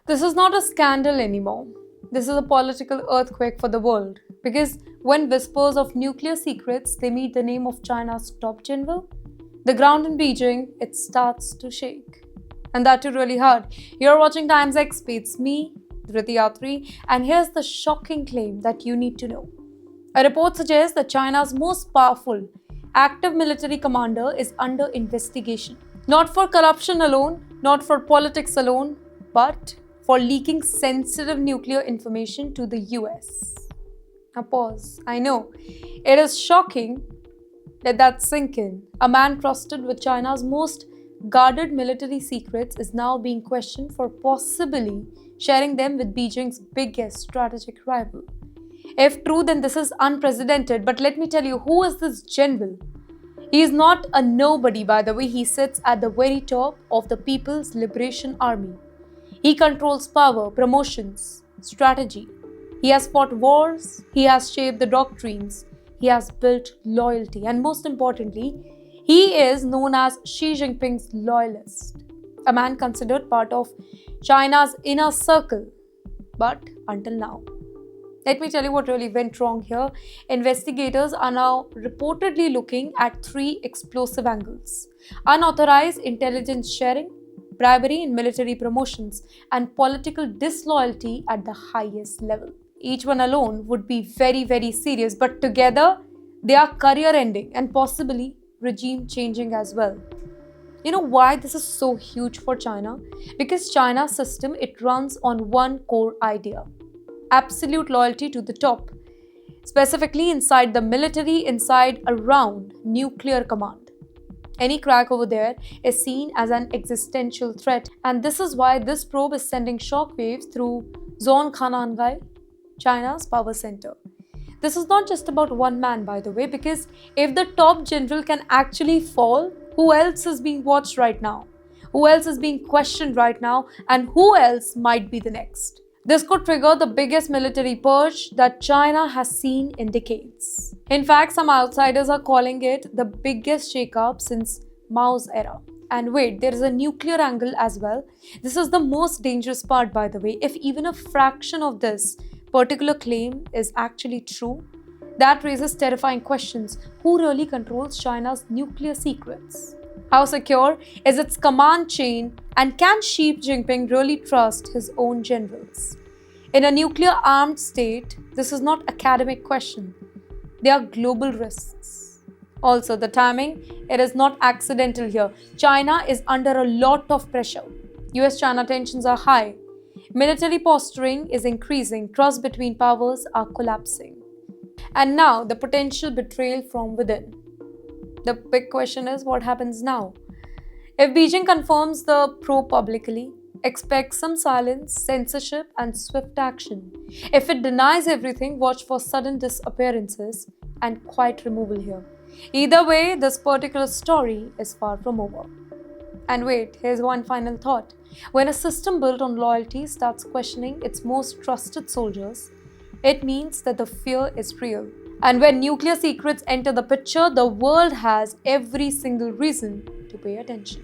This is not a scandal anymore. This is a political earthquake for the world. Because when whispers of nuclear secrets they meet the name of China's top general, the ground in Beijing it starts to shake. And that too really hard. You're watching Times XP. It's me, Dhriti Yatri, and here's the shocking claim that you need to know. A report suggests that China's most powerful active military commander is under investigation. Not for corruption alone, not for politics alone, but for leaking sensitive nuclear information to the US. Now pause. I know. It is shocking. Let that sink in. A man trusted with China's most guarded military secrets is now being questioned for possibly sharing them with Beijing's biggest strategic rival. If true, then this is unprecedented. But let me tell you, who is this general? He is not a nobody, by the way. He sits at the very top of the People's Liberation Army. He controls power, promotions, strategy. He has fought wars, he has shaped the doctrines, he has built loyalty, and most importantly, he is known as Xi Jinping's loyalist, a man considered part of China's inner circle. But until now, let me tell you what really went wrong here. Investigators are now reportedly looking at three explosive angles: unauthorized intelligence sharing, bribery in military promotions, and political disloyalty at the highest level. Each one alone would be very, very serious, but together they are career ending and possibly regime changing as well. You know why this is so huge for China? Because China's system it runs on one core idea: absolute loyalty to the top, specifically inside the military, inside around nuclear command. Any crack over there is seen as an existential threat, and this is why this probe is sending shockwaves through Zhongkhanangai, China's power center. This is not just about one man, by the way, because if the top general can actually fall, who else is being watched right now? Who else is being questioned right now? And who else might be the next? This could trigger the biggest military purge that China has seen in decades. In fact, some outsiders are calling it the biggest shakeup since Mao's era. And wait, there is a nuclear angle as well. This is the most dangerous part, by the way. If even a fraction of this particular claim is actually true, that raises terrifying questions. Who really controls China's nuclear secrets? How secure is its command chain, and can Xi Jinping really trust his own generals? In a nuclear-armed state, this is not academic question. They are global risks. Also, the timing, it is not accidental here. China is under a lot of pressure. US-China tensions are high. Military posturing is increasing. Trust between powers are collapsing. And now, the potential betrayal from within. The big question is, what happens now? If Beijing confirms the probe publicly, expect some silence, censorship, and swift action. If it denies everything, watch for sudden disappearances and quiet removal here. Either way, this particular story is far from over. And wait, here's one final thought. When a system built on loyalty starts questioning its most trusted soldiers, it means that the fear is real. And when nuclear secrets enter the picture, the world has every single reason to pay attention.